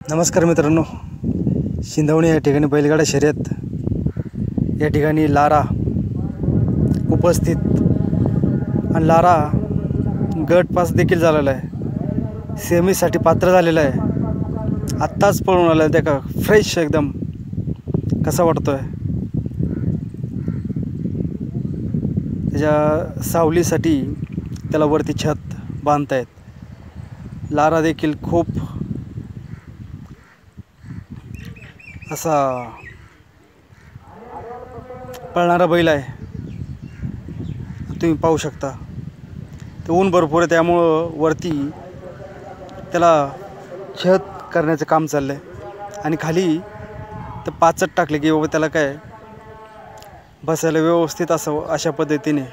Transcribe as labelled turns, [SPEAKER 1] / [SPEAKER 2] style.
[SPEAKER 1] नमस्कार मित्रांनो, शिंदवणी या ठिकाणी बैलगाडा शर्यत या ठिकाणी लारा उपस्थित आणि लारा गट पास देखील झालेला आहे। सेमीसाठी पात्र झालेला आहे। आत्ताच पळून आला आहे, देखा फ्रेश एकदम कसा वाटतोय। त्याच्या सावलीसाठी त्याला वरती छत बांधतायत। लारा देखील खूप असा पळणारा बैल आहे, तुम्ही पाहू शकता। ते ऊन भरपूर आहे, त्यामुळं वरती त्याला छत करण्याचं काम चाललंय आणि खाली तर पाचट टाकले की बाबा त्याला काय बसायला व्यवस्थित असं अशा पद्धतीने